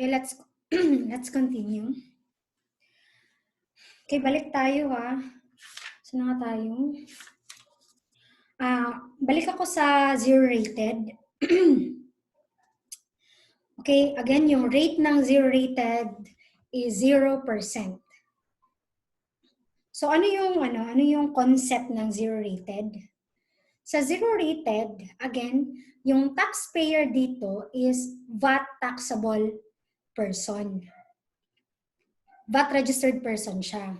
Okay, let's let's continue. Okay, balik tayo ha. Saan nga tayo? Balik ako sa zero rated. Okay, again, yung rate ng zero rated is 0%. So ano yung concept ng zero rated? Sa zero rated, again, yung taxpayer dito is VAT taxable person. VAT registered person siya.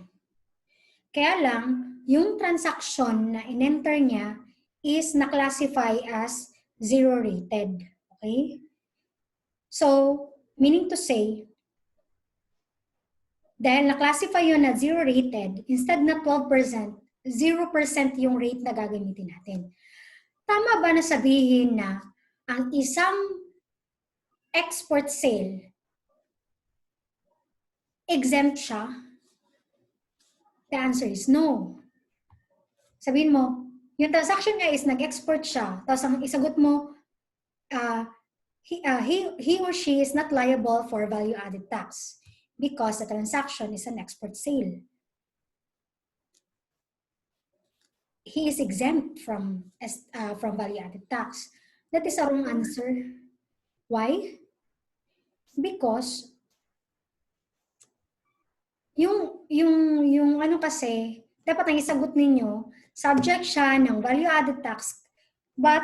Kaya lang, yung transaction na in-enter niya is na-classify as zero rated. Okay? So, meaning to say, dahil na-classify yun na zero rated, instead na 12%, 0% yung rate na gagamitin natin. Tama ba na sabihin na ang isang export sale, exempt siya? The answer is no. Sabihin mo, yung transaction niya is nag-export siya, tapos ang isagot mo, he or she is not liable for value-added tax because the transaction is an export sale. He is exempt from value-added tax. That is a wrong answer. Why? Because yung ano kasi, dapat ang isagot ninyo, subject siya ng value-added tax, but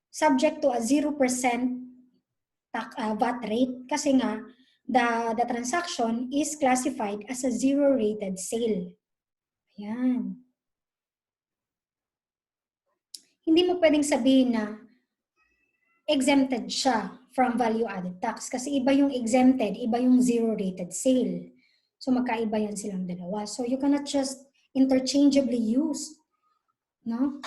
subject to a 0% VAT rate kasi nga, the transaction is classified as a zero-rated sale. Ayan. Hindi mo pwedeng sabihin na exempted siya from value-added tax kasi iba yung exempted, iba yung zero-rated sale. So magkaiba yan silang dalawa. So you cannot just interchangeably use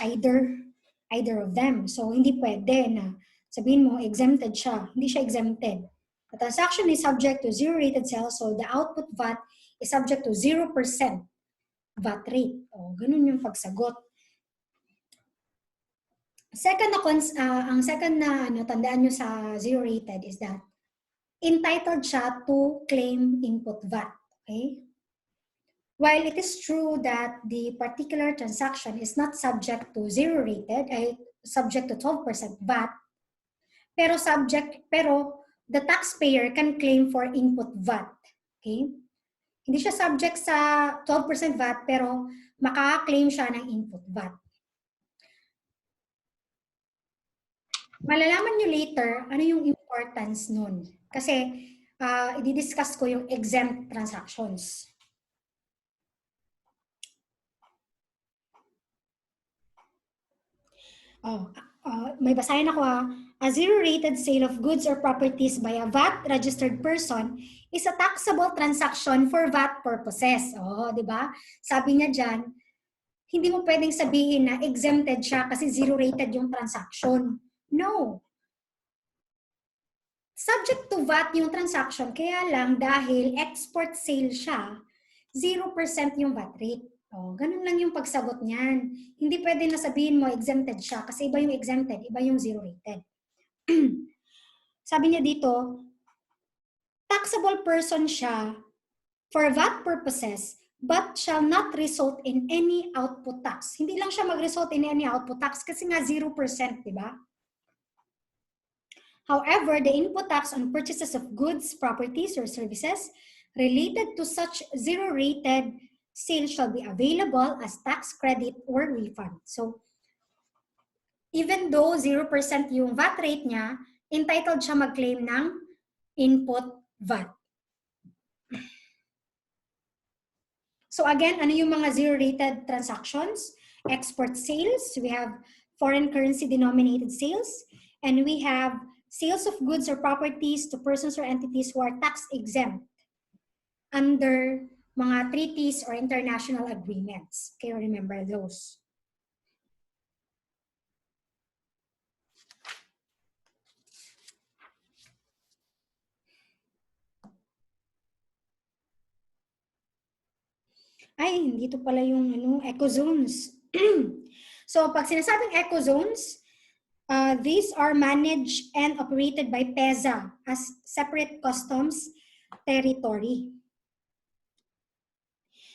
either of them. So hindi pwede na sabihin mo exempted siya. Hindi siya exempted. The transaction is subject to zero-rated sale, so the output VAT is subject to 0% VAT rate. O, ganun yung pagsagot. Ang second na tandaan nyo sa zero-rated is that entitled siya to claim input VAT. Okay? While it is true that the particular transaction is not subject to zero-rated, subject to 12% VAT, pero the taxpayer can claim for input VAT. Okay? Hindi siya subject sa 12% VAT, pero makaka-claim siya ng input VAT. Malalaman nyo later ano yung importance nun. Kasi i-discuss ko yung exempt transactions. May basahin ako ha. A zero-rated sale of goods or properties by a VAT-registered person is a taxable transaction for VAT purposes. Di ba? Sabi niya dyan, hindi mo pwedeng sabihin na exempted siya kasi zero-rated yung transaction. No. Subject to VAT yung transaction, kaya lang dahil export sale siya, 0% yung VAT rate. Ganun lang yung pagsagot niyan. Hindi pwede na sabihin mo exempted siya kasi iba yung exempted, iba yung zero-rated. Sabi niya dito, taxable person siya for VAT purposes but shall not result in any output tax. Hindi lang siya mag-result in any output tax kasi nga 0%, di ba? However, the input tax on purchases of goods, properties, or services related to such zero-rated sale shall be available as tax credit or refund. So, even though 0% yung VAT rate niya, entitled siya mag-claim ng input VAT. So again, ano yung mga zero-rated transactions? Export sales, we have foreign currency denominated sales, and we have sales of goods or properties to persons or entities who are tax exempt under mga treaties or international agreements. Okay, remember those. Ay, dito pala yung eco zones. So, pag sinasabing eco zones, These are managed and operated by PEZA as separate customs territory.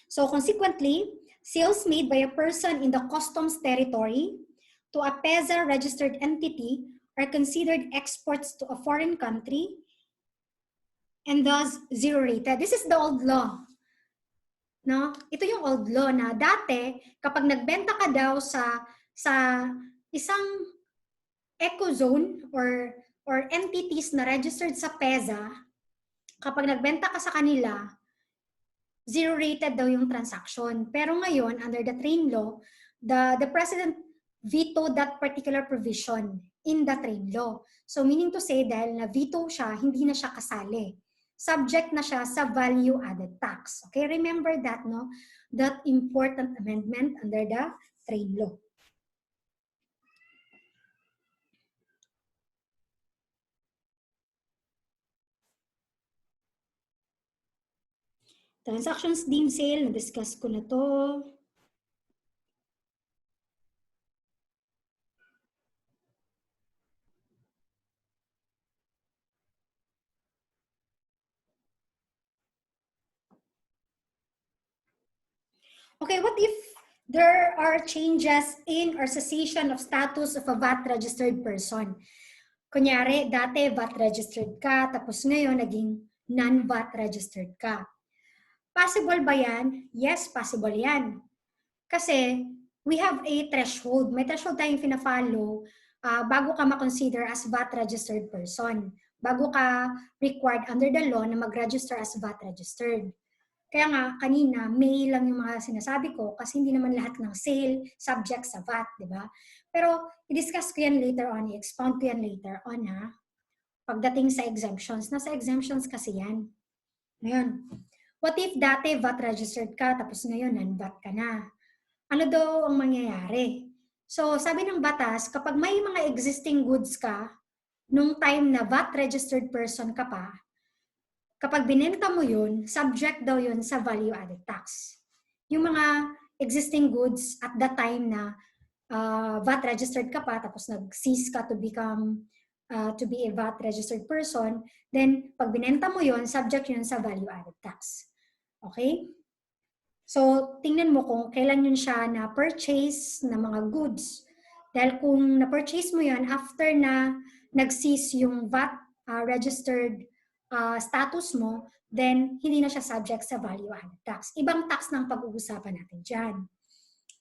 So consequently, sales made by a person in the customs territory to a PEZA registered entity are considered exports to a foreign country and thus zero rated. This is the old law. No? Ito yung old law na dati kapag nagbenta ka daw sa isang ecozone or entities na registered sa PEZA, kapag nagbenta ka sa kanila, zero rated daw yung transaction. Pero ngayon, under the train law, the president vetoed that particular provision in the train law. So meaning to say, dahil na veto siya, hindi na siya kasali. Subject na siya sa value added tax. Okay, remember that, no? That important amendment under the train law. Transactions deemed sale, na-discuss ko na to. Okay, what if there are changes in or cessation of status of a VAT registered person? Kunyari, dati VAT registered ka, tapos ngayon naging non-VAT registered ka. Possible ba yan? Yes, possible yan. Kasi we have a threshold. May threshold tayong fina-follow bago ka ma-consider as VAT registered person. Bago ka required under the law na mag-register as VAT registered. Kaya nga, kanina, may lang yung mga sinasabi ko kasi hindi naman lahat ng sale subject sa VAT, di ba? Pero, i-discuss ko yan later on, i-expound ko yan later on, ha? Pagdating sa exemptions, nasa exemptions kasi yan. Ngayon, what if dati VAT registered ka, tapos ngayon non-VAT ka na? Ano daw ang mangyayari? So, sabi ng batas, kapag may mga existing goods ka, nung time na VAT registered person ka pa, kapag binenta mo yun, subject daw yun sa value added tax. Yung mga existing goods at that time na VAT registered ka pa, tapos nag-cease ka to become, to be a VAT registered person, then pag binenta mo yun, subject yun sa value added tax. Okay? So, tingnan mo kung kailan yun siya na-purchase na mga goods. Dahil kung na-purchase mo yun after na nag-cease yung VAT registered status mo, then hindi na siya subject sa value added tax. Ibang tax ng pag-uusapan natin dyan.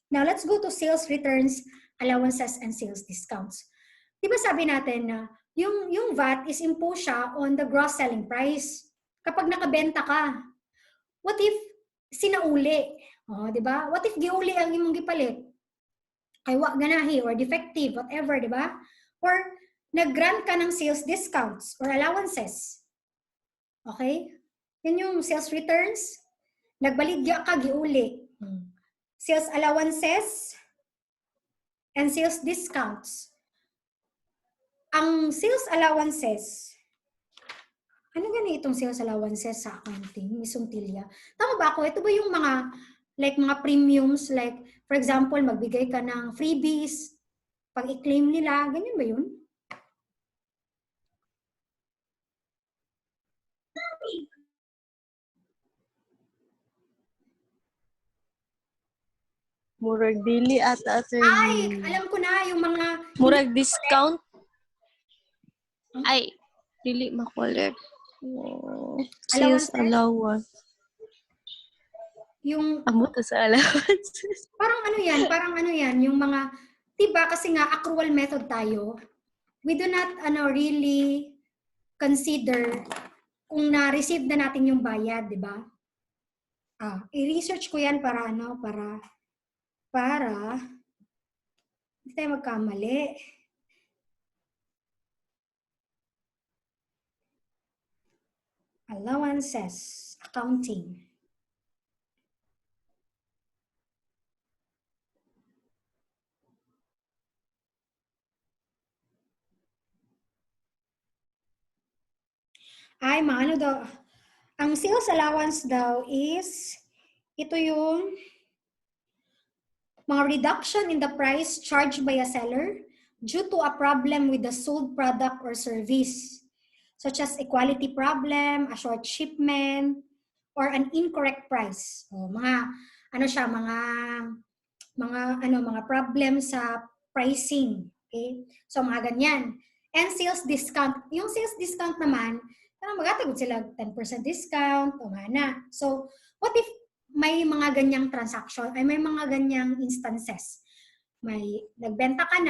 Now, let's go to sales returns, allowances, and sales discounts. Diba sabi natin na yung VAT is imposed siya on the gross selling price. Kapag nakabenta ka, what if sinauli? Oh, diba? What if giuli ang imong gipalit? Ay wa ganahi or defective, whatever, diba? Or nag-grant ka ng sales discounts or allowances. Okay? Yun yung sales returns. Nagbaligya ka, giuli. Sales allowances and sales discounts. Ang sales allowances, ano gani itong sales allowances sa accounting, Miss Untilia? Tama ba ako? Ito ba yung mga, like mga premiums, like for example, magbigay ka ng freebies, pag i-claim nila, ganyan ba yun? Murag dili ata Ay, attorney. alam ko na yung mga... Murag discount. Ay, dili ma-collect. Oh, sales allowance. Yung... Amo to sa allowance. Parang ano yan, yung mga... Diba kasi nga accrual method tayo, we do not really consider kung na-receive na natin yung bayad, di ba? I-research ko yan para hindi tayo magkamali. Allowances, accounting. Ay, maano daw. Ang sales allowance daw is, ito yung mga reduction in the price charged by a seller due to a problem with the sold product or service, such as a quality problem, a short shipment, or an incorrect price. O, mga ano siya, mga problem sa pricing. Okay? So mga ganyan. And sales discount. Yung sales discount naman, parang magatagod sila 10% discount o mana. So what if may mga ganyang transaction, ay may mga ganyang instances? May nagbenta ka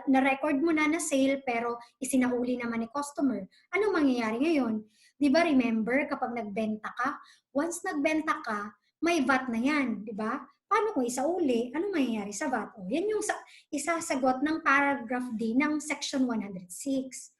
na-record mo na sale, pero isinauli naman ni customer. Anong mangyayari ngayon? Di ba remember, kapag nagbenta ka, once nagbenta ka, may VAT na yan, di ba? Paano kung isauli? Anong mangyayari sa VAT? O, yan yung isasagot ng paragraph D ng section 106.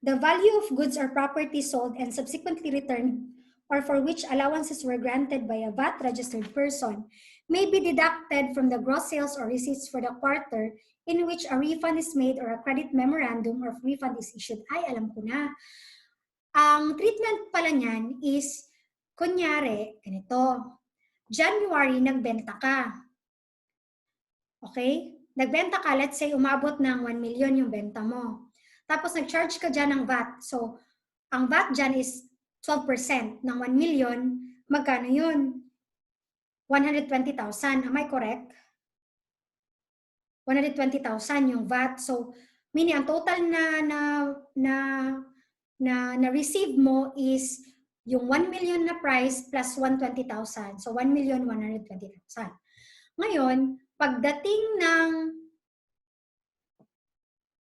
The value of goods or property sold and subsequently returned, or for which allowances were granted by a VAT-registered person, may be deducted from the gross sales or receipts for the quarter in which a refund is made or a credit memorandum of refund is issued. Ay, alam ko na. Ang treatment pala niyan is, kunyari, ganito, January, nagbenta ka. Okay? Nagbenta ka, let's say, umabot ng 1 million yung benta mo. Tapos, nag-charge ka dyan ng VAT. So, ang VAT dyan is 12% ng 1 million. Magkano yun? 120,000. Am I correct? 120,000 yung VAT. So, meaning, ang total na receive mo is yung 1 million na price plus 120,000. So, 1,120,000. Ngayon, pagdating ng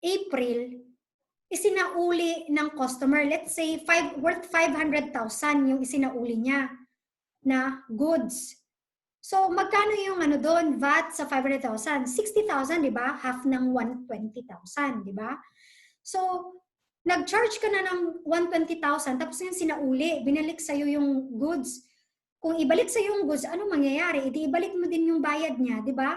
April, isinauli ng customer, let's say, worth 500,000 yung isinauli niya na goods. So, magkano yung ano doon, VAT sa 500,000? 60,000, di ba? Half ng 120,000, di ba? So, nag-charge ka na ng 120,000, tapos yung sinauli, binalik sa'yo yung goods. Kung ibalik sa'yo yung goods, ano mangyayari? Idi ibalik mo din yung bayad niya, di ba?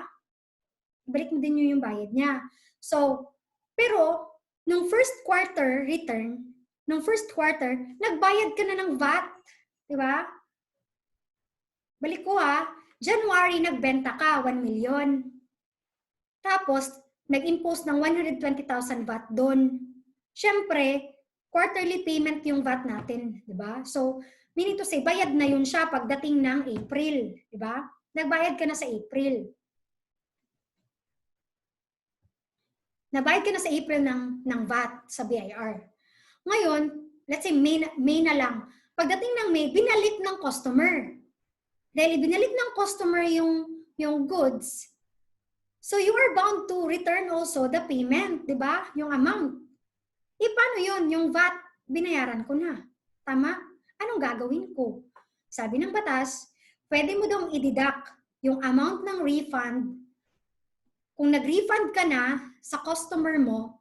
Ibalik mo din yung bayad niya. So, pero, nung first quarter return, nagbayad ka na ng VAT. Di ba? Balik ko January, nagbenta ka, 1 million. Tapos, nag-impose ng 120,000 VAT doon. Siyempre, quarterly payment yung VAT natin. Di ba? So, meaning to say, bayad na yun siya pagdating ng April. Di ba? Nagbayad ka na sa April. Nabayad ka na sa April ng VAT sa BIR. Ngayon, let's say May na lang. Pagdating ng May, binalik ng customer. Dahil binalik ng customer yung goods, so you are bound to return also the payment, di ba? Yung amount. Paano yun? Yung VAT, binayaran ko na. Tama? Anong gagawin ko? Sabi ng batas, pwede mo daw i-deduct yung amount ng refund. Kung nag-refund ka na sa customer mo,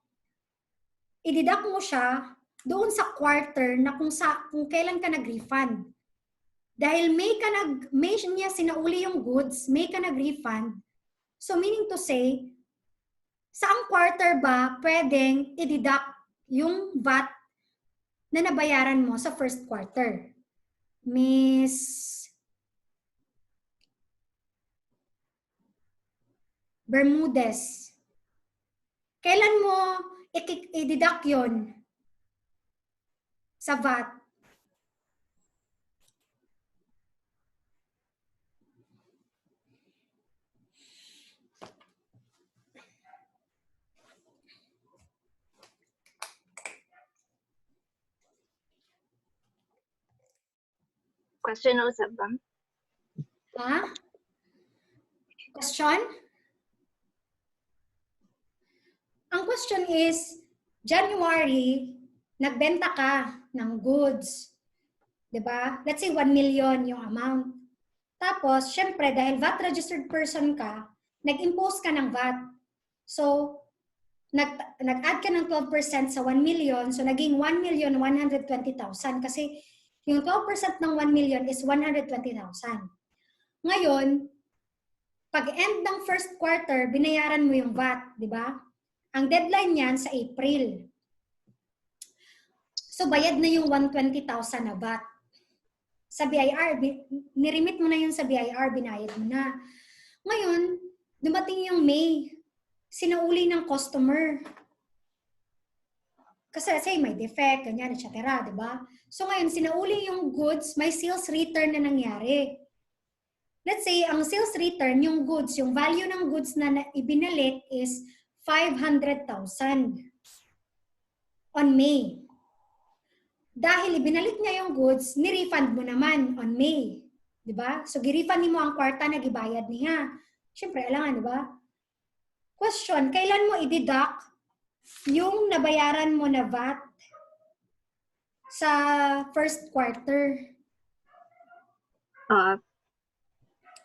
i-deduct mo siya doon sa quarter na kung kailan ka nag-refund. Dahil May niya sinauli yung goods, May ka nag-refund. So meaning to say, saang quarter ba pwedeng i-deduct yung VAT na nabayaran mo sa first quarter? Miss Bermudez. Kailan mo i-deduct yun sa VAT? Question usap ba? Ha? Question? Ang question is, January, nagbenta ka ng goods. Diba? Let's say 1 million yung amount. Tapos, syempre, dahil VAT-registered person ka, nag-impose ka ng VAT. So, nag-add ka ng 12% sa 1 million, so naging 1,120,000 kasi yung 12% ng 1 million is 120,000. Ngayon, pag end ng first quarter, binayaran mo yung VAT, di ba? Ang deadline niyan sa April. So, bayad na yung 120,000 na VAT. Sa BIR, niremit mo na yun sa BIR, binayad mo na. Ngayon, dumating yung May, sinauli ng customer. Kasi say may defect, ganyan, etc. Diba? So ngayon, sinauli yung goods, may sales return na nangyari. Let's say, ang sales return, yung goods, yung value ng goods na ibinalik is 500,000 on May. Dahil ibinalik niya yung goods, ni-refund mo naman on May. Diba? So, gi-refund mo ang kwarta na gibayad niya. Siyempre, alangan, diba? Question, kailan mo i-deduct yung nabayaran mo na VAT sa first quarter?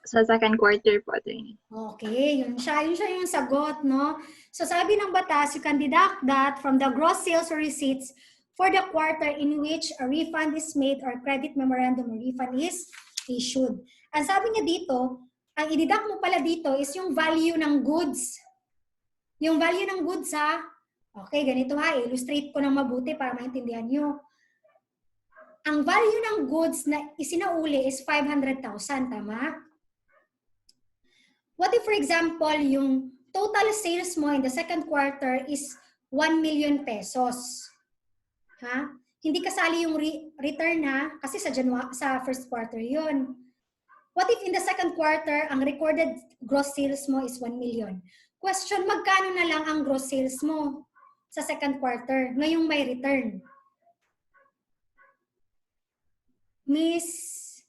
Sa second quarter po, attorney. Okay, yun siya yung sagot, no? So sabi ng batas, you can deduct that from the gross sales or receipts for the quarter in which a refund is made or credit memorandum or refund is issued. Ang sabi niya dito, ang i-deduct mo pala dito is yung value ng goods. Yung value ng goods, ha? Okay, ganito ha, illustrate ko ng mabuti para maintindihan nyo. Ang value ng goods na isinauli is 500,000, tama? What if, for example, yung total sales mo in the second quarter is 1 million pesos? Ha? Hindi kasali yung return, ha? Kasi sa first quarter yun. What if in the second quarter, ang recorded gross sales mo is 1 million? Question, magkano na lang ang gross sales mo sa second quarter ngayong may return? Mr.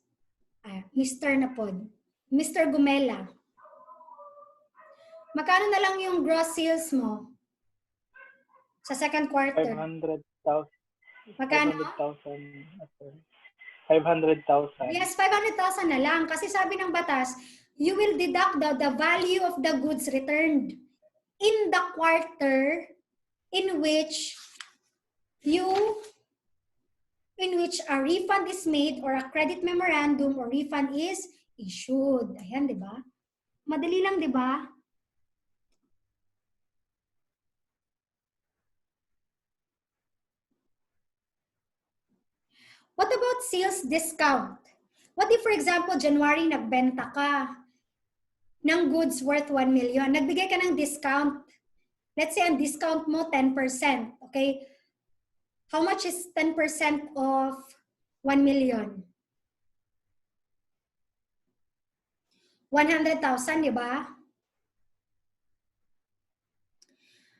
na po. Mr. Gumela. Magkano na lang yung gross sales mo sa second quarter? 500,000. Magkano? 500,000. Yes, 500,000 na lang. Kasi sabi ng batas, you will deduct the value of the goods returned in the quarter in which a refund is made or a credit memorandum or refund is issued. Ayan, di ba? Madali lang, di ba? What about sales discount? What if, for example, January nagbenta ka ng goods worth 1 million. Nagbigay ka ng discount. Let's say ang discount mo 10%. Okay? How much is 10% of 1 million? 100,000, di ba?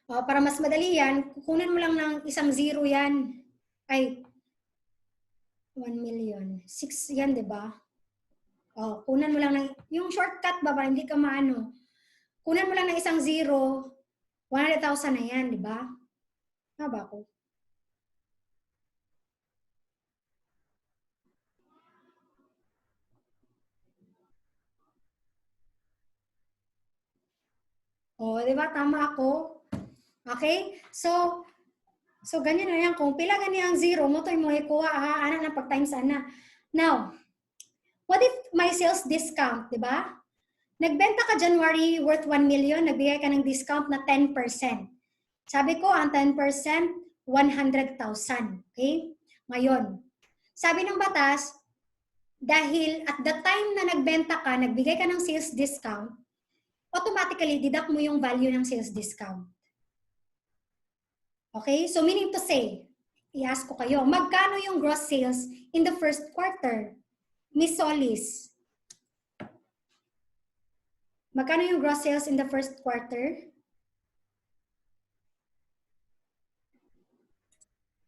O, para mas madali yan, kukunin mo lang ng isang zero yan. Ay, 1 million. 6 yan, di ba? O, kunan mo lang ng, yung shortcut ba, para hindi ka maano. Kunan mo lang ng isang zero, 100,000 na yan, di ba? Haba ko. O, di ba? Tama ako. Okay? So ganyan na yan. Kung pila ganyan ang zero, mo ito mo ikuha, ana na pag-times ana. Now, what if may sales discount, di ba? Nagbenta ka January worth 1 million, nagbigay ka ng discount na 10%. Sabi ko, ang 10%, 100,000. Okay? Ngayon, sabi ng batas, dahil at the time na nagbenta ka, nagbigay ka ng sales discount, automatically, deduct mo yung value ng sales discount. Okay? So, meaning to say, i-ask ko kayo, magkano yung gross sales in the first quarter? Miss Solis. Magkano yung gross sales in the first quarter?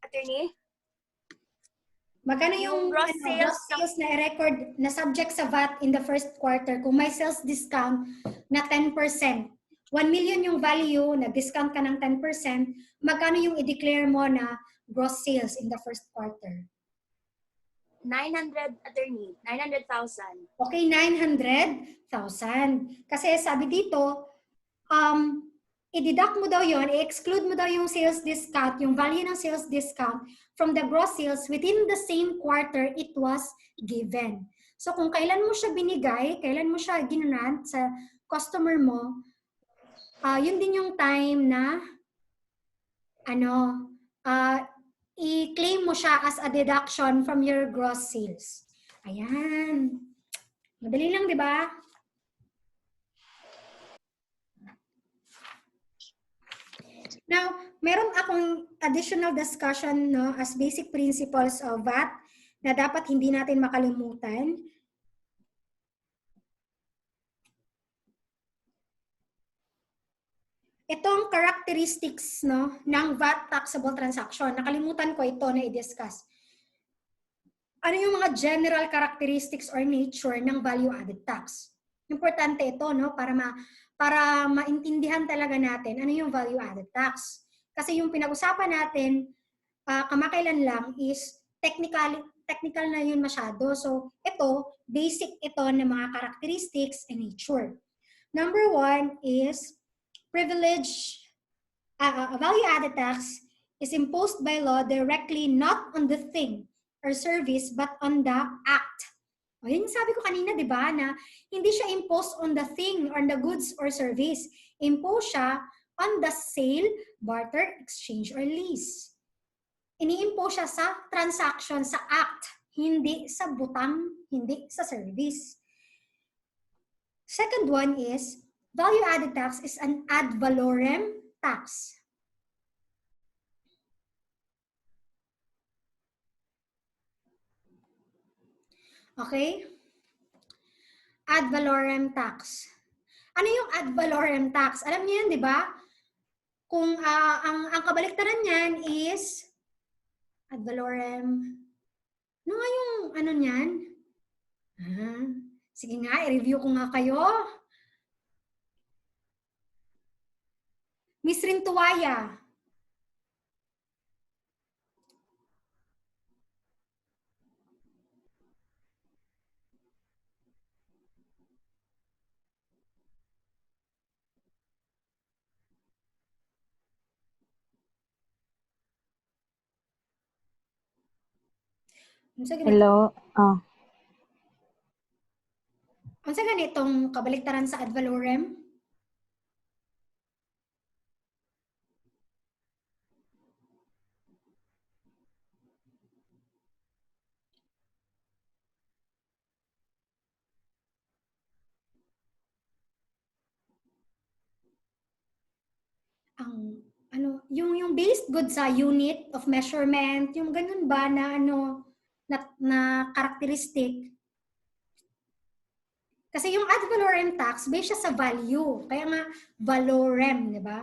Attorney? Magkano yung Yung gross sales na i-record na subject sa VAT in the first quarter kung may sales discount na 10%? 1 million yung value, nag-discount ka ng 10%, magkano yung i-declare mo na gross sales in the first quarter? 900, attorney. 900,000. Okay, 900,000. Kasi sabi dito, i-deduct mo daw yon, i-exclude mo daw yung sales discount, yung value ng sales discount from the gross sales within the same quarter it was given. So kung kailan mo siya binigay, kailan mo siya ginunant sa customer mo, yun din yung time na i-claim mo siya as a deduction from your gross sales. Ayan. Madali lang, di ba? Now, meron akong additional discussion no, as basic principles of VAT na dapat hindi natin makalimutan. Itong characteristics no, ng VAT taxable transaction. Nakalimutan ko ito na i-discuss. Ano yung mga general characteristics or nature ng value-added tax? Importante ito no, para maintindihan talaga natin ano yung value-added tax. Kasi yung pinag-usapan natin kamakailan lang is technical na yun masyado. So ito, basic ito ng mga characteristics and nature. Number 1 is privilege. A value-added tax is imposed by law directly not on the thing or service but on the act. O yun yung sabi ko kanina, di ba, na hindi siya imposed on the thing or the goods or service. Imposed siya on the sale, barter, exchange, or lease. Ini-impose siya sa transaction, sa act, hindi sa butang, hindi sa service. Second one is, value-added tax is an ad valorem tax. Okay? Ad valorem tax. Ano yung ad valorem tax? Alam niyo yan, di ba? Kung ang kabaliktaran niyan is ad valorem. Ano nga yung ano niyan? Sige nga, i-review ko nga kayo. Miss Rintuaya. Hello. Ano sa ganitong kabaliktaran sa ad valorem? Yung based good sa unit of measurement, yung ganun ba na na characteristic. Kasi yung ad valorem tax based siya sa value. Kaya nga valorem, di ba?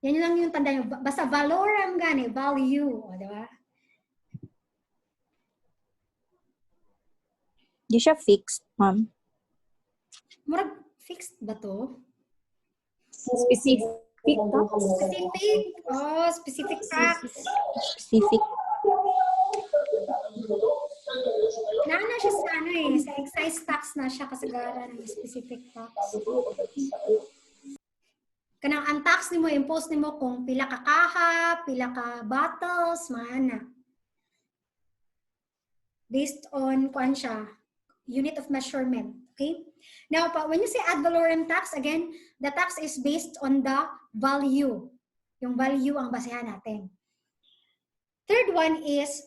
Yan lang yung tanda nyo. Basta valorem gani, value, o, di ba? Di siya fixed, ma'am. Murag fixed ba to? Specific. Specific. Oh, specific tax. Specific. Naana siya sa sa excise tax na siya kasagaran ng specific tax. Kanang ang tax nimo impose nimo kung pila ka kaha, pila ka bottles, mana. Based on kuan siya, unit of measurement, okay? Now, when you say ad valorem tax, again, the tax is based on the value. Yung value ang basehan natin. Third one is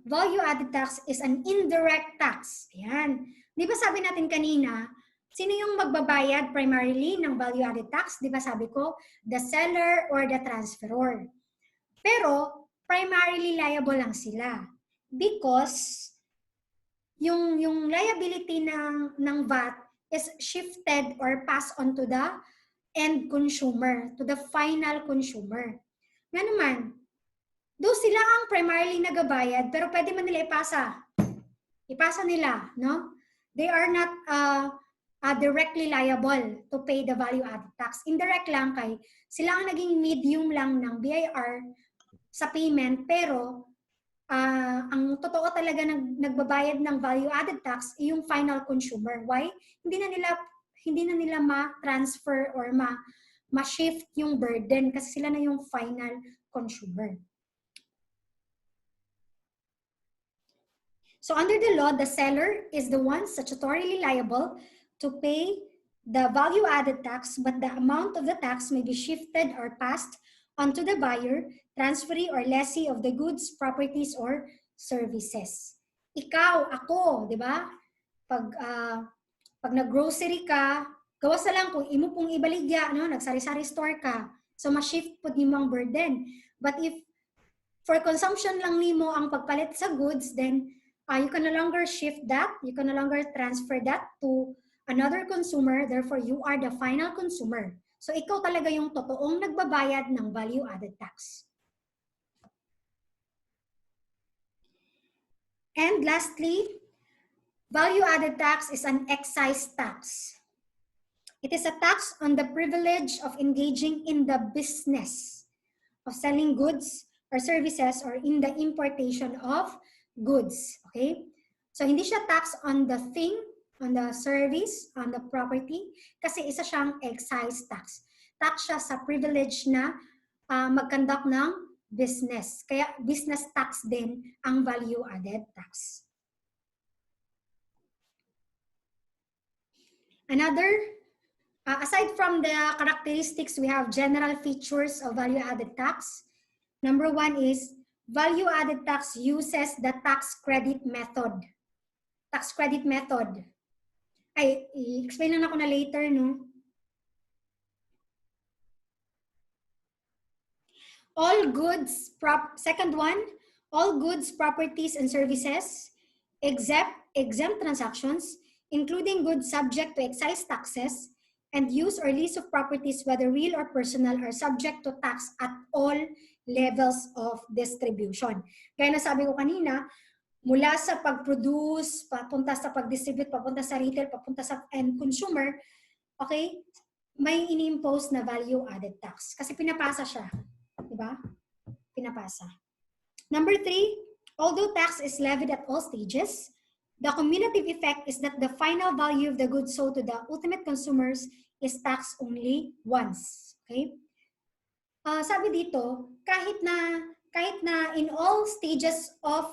value-added tax is an indirect tax. Ayan. Di ba sabi natin kanina, sino yung magbabayad primarily ng value-added tax? Di ba sabi ko, the seller or the transferor. Pero, primarily liable lang sila. Because, yung liability ng VAT is shifted or passed on to the end consumer, to the final consumer. Nga naman, though sila ang primarily nagabayad, pero pwede man nila ipasa. Ipasa nila, no? They are not directly liable to pay the value-added tax. Indirect lang kay sila ang naging medium lang ng BIR sa payment, pero ang totoo talaga nagbabayad ng value-added tax ay yung final consumer. Why? Hindi na nila ma-transfer or ma-shift yung burden kasi sila na yung final consumer. So under the law, the seller is the one statutorily liable to pay the value-added tax, but the amount of the tax may be shifted or passed onto the buyer, transferee, or lessee of the goods, properties, or services. Ikaw, ako, di ba? Pag nag-grocery ka, gawas na lang kung imo pong ibaligya, no? Nagsari-sari store ka, So, ma-shift po nimo ang burden. But if for consumption lang nimo ang pagpalit sa goods, then you can no longer shift that, you can no longer transfer that to another consumer, therefore you are the final consumer. So ikaw talaga yung totoong nagbabayad ng value-added tax. And lastly, value-added tax is an excise tax. It is a tax on the privilege of engaging in the business of selling goods or services or in the importation of goods. Okay? So, hindi siya tax on the thing, on the service, on the property, kasi isa siyang excise tax. Tax siya sa privilege na mag-conduct ng business. Kaya business tax din ang value-added tax. Another, aside from the characteristics, we have general features of value-added tax. Number one is value-added tax uses the tax credit method. Tax credit method. Ay, i-explain lang ako na later, no? All goods, second one, all goods, properties, and services, exempt transactions, including goods subject to excise taxes, and use or lease of properties, whether real or personal, are subject to tax at all levels of distribution. Kaya nasabi ko kanina, mula sa pag-produce, papunta sa pag-distribute, papunta sa retail, papunta sa end consumer, okay, may ini-impose na value-added tax. Kasi pinapasa siya. Diba? Pinapasa. Number 3, although tax is levied at all stages, the cumulative effect is that the final value of the goods sold to the ultimate consumers is taxed only once. Okay? Sabi dito, kahit na in all stages of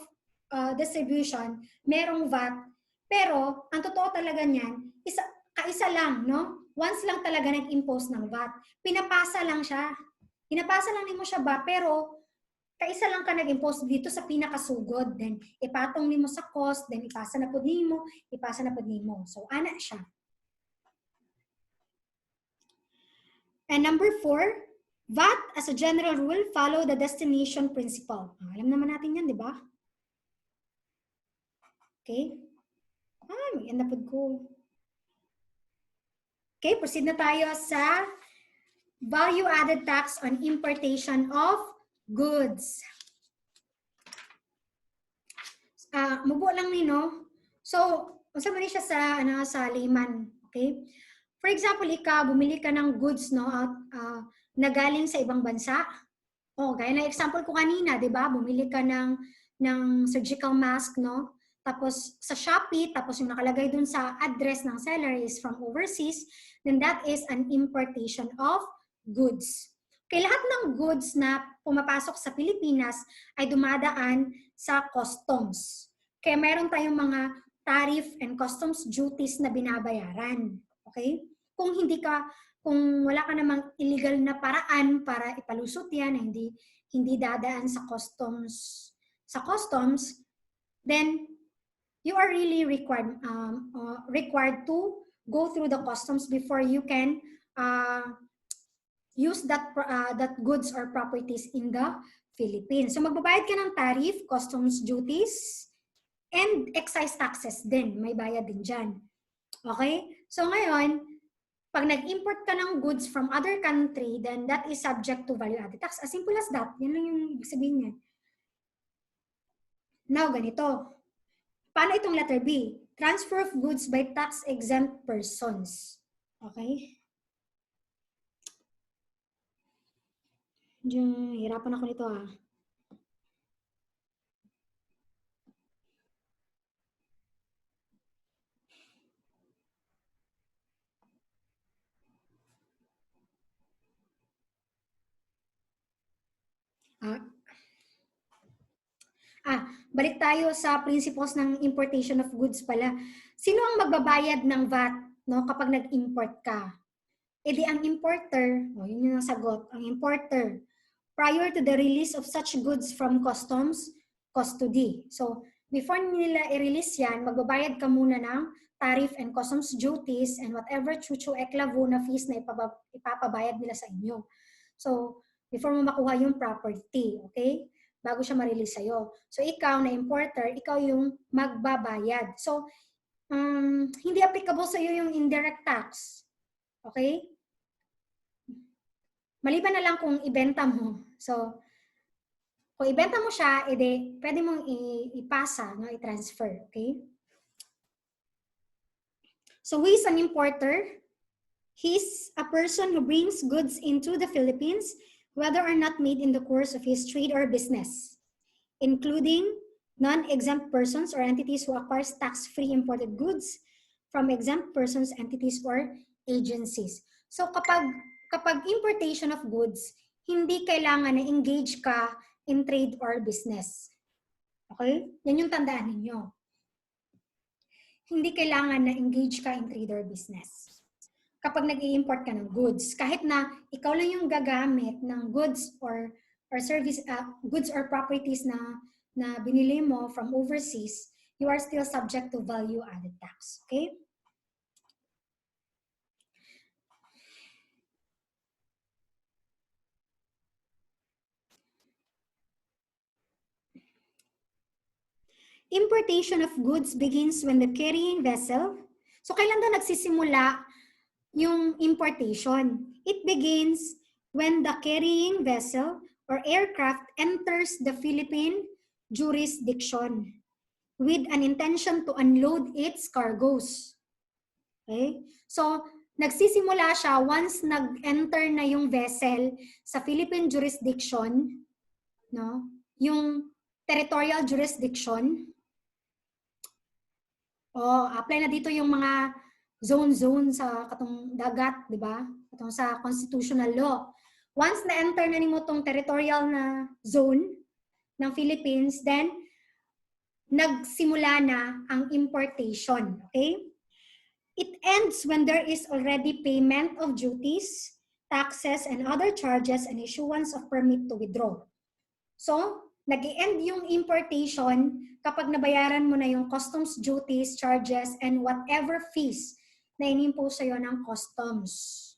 distribution, merong VAT, pero ang totoo talaga niyan, kaisa lang, no? Once lang talaga nag-impose ng VAT. Pinapasa lang siya. Pinapasa lang nimo siya ba, pero kaisa lang ka nag-impose dito sa pinakasugod. Then, ipatong nimo sa cost, then ipasa na po nimo, ipasa na po nimo. So, ana siya. And number 4, VAT as a general rule follow the destination principle. Alam naman natin yan, di ba? Okay? May napod ko. Okay, proceed na tayo sa value-added tax on importation of goods. Mubo lang ni, no? So, unsa man siya sa layman, okay? For example, ikaw bumili ka ng goods, no, na galing sa ibang bansa. Gaya na example ko kanina, 'di ba? Bumili ka ng surgical mask, no? Tapos sa Shopee, tapos yung nakalagay dun sa address ng seller is from overseas, then that is an importation of goods. Okay, lahat ng goods na pumapasok sa Pilipinas ay dumadaan sa customs. Kaya meron tayong mga tariff and customs duties na binabayaran. Okay? Kung wala ka namang illegal na paraan para ipalusot yan, hindi dadaan sa customs, then you are really required to go through the customs before you can use that goods or properties in the Philippines. So magbabayad ka ng tariff, customs duties, and excise taxes din. May bayad din dyan. Okay? So ngayon, pag nag-import ka ng goods from other country, then that is subject to value-added tax. As simple as that. Yan lang yung ibig sabihin niya. Now, ganito. Paano itong letter B? Transfer of goods by tax-exempt persons. Okay? Hirapan ako nito ah. Balik tayo sa principles ng importation of goods pala. Sino ang magbabayad ng VAT, no, kapag nag-import ka? E di ang importer, yun yung nasagot, ang importer, prior to the release of such goods from customs, custody. So, before nila i-release yan, magbabayad ka muna ng tariff and customs duties and whatever chuchu eklavo na fees na ipapabayad nila sa inyo. So, before mo makuha yung property, okay? Bago siya ma-release sa'yo. So, ikaw na importer, ikaw yung magbabayad. So, hindi applicable sa'yo yung indirect tax. Okay? Maliban na lang kung ibenta mo. So, kung ibenta mo siya, edi, pwede mong ipasa, no? I-transfer. Okay? So, who is an importer? He's a person who brings goods into the Philippines, whether or not made in the course of his trade or business, including non-exempt persons or entities who acquires tax-free imported goods from exempt persons, entities, or agencies. So kapag importation of goods, hindi kailangan na engage ka in trade or business. Okay? Yan yung tandaan ninyo. Hindi kailangan na engage ka in trade or business. Kapag nag-i-import ka ng goods, kahit na ikaw lang yung gagamit ng goods or service, goods or properties na binili mo from overseas, you are still subject to value-added tax. Okay? Importation of goods begins when the carrying vessel. So, kailan daw nagsisimula yung importation? It begins when the carrying vessel or aircraft enters the Philippine jurisdiction with an intention to unload its cargoes. Okay? So, nagsisimula siya once nag-enter na yung vessel sa Philippine jurisdiction, no? Yung territorial jurisdiction. Apply na dito yung mga zone sa katong dagat, di ba? Katong sa constitutional law. Once na-enter na nimo tong territorial na zone ng Philippines, then nagsimula na ang importation. Okay? It ends when there is already payment of duties, taxes, and other charges and issuance of permit to withdraw. So, nag-i-end yung importation kapag nabayaran mo na yung customs duties, charges, and whatever fees na inimpose sa'yo ng customs.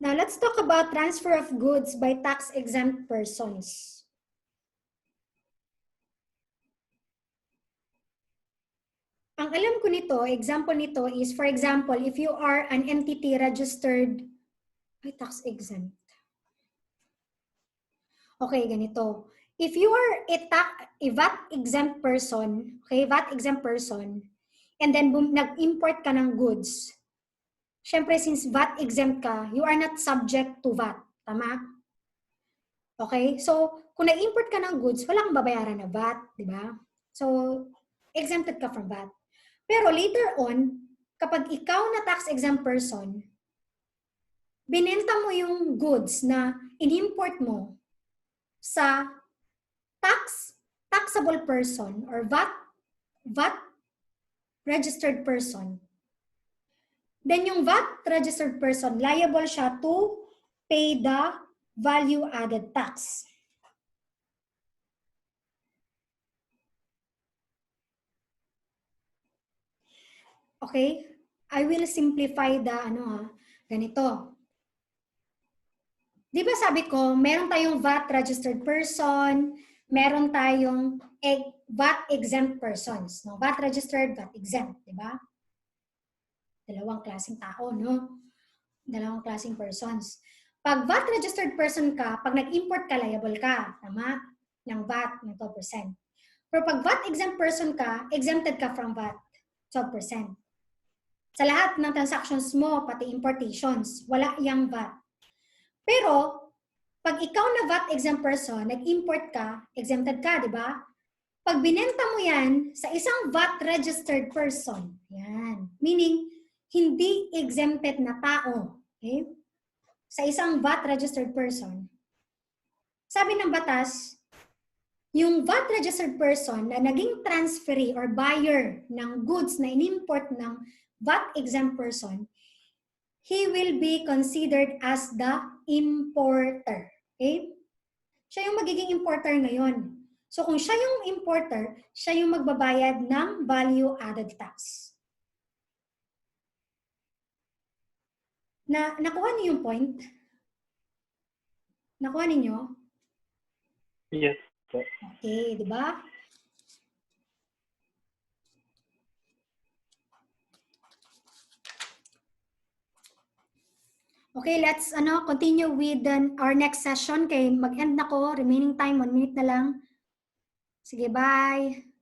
Now, let's talk about transfer of goods by tax-exempt persons. Ang alam ko nito, example nito is, for example, if you are an entity registered, tax-exempt. Okay, ganito. If you are a VAT-exempt person, okay, VAT-exempt person, and then nag-import ka ng goods, syempre, since VAT-exempt ka, you are not subject to VAT. Tama? Okay? So, kung nag-import ka ng goods, wala kang babayaran na VAT, di ba? So, exempted ka from VAT. Pero later on, kapag ikaw na tax-exempt person, binenta mo yung goods na in-import mo sa taxable person or VAT registered person, then yung VAT registered person, liable siya to pay the value-added tax. Okay? I will simplify the ganito. Di ba sabi ko, meron tayong VAT registered person, meron tayong VAT exempt persons. No? VAT registered, VAT exempt, di ba? Dalawang klaseng tao, no? Dalawang klaseng persons. Pag VAT registered person ka, pag nag-import ka, liable ka. Tama? Ng VAT, ng 12%. Pero pag VAT exempt person ka, exempted ka from VAT, 12%. Sa lahat ng transactions mo, pati importations, wala yang VAT. Pero, pag ikaw na VAT exempt person, nag-import ka, exempted ka, di ba? Pag binenta mo yan sa isang VAT registered person, yan. Meaning, hindi exempted na tao. Okay? Sa isang VAT registered person. Sabi ng batas, yung VAT registered person na naging transferee or buyer ng goods na inimport ng VAT exempt person, he will be considered as the importer. Okay? Siya yung magiging importer ngayon. So kung siya yung importer, siya yung magbabayad ng value added tax. Nakuha niyo yung point? Nakuha ninyo? Yes. Okay, di ba? Okay, let's continue with our next session. Kay mag-end na ko. Remaining time, 1 minute na lang. Sige, bye.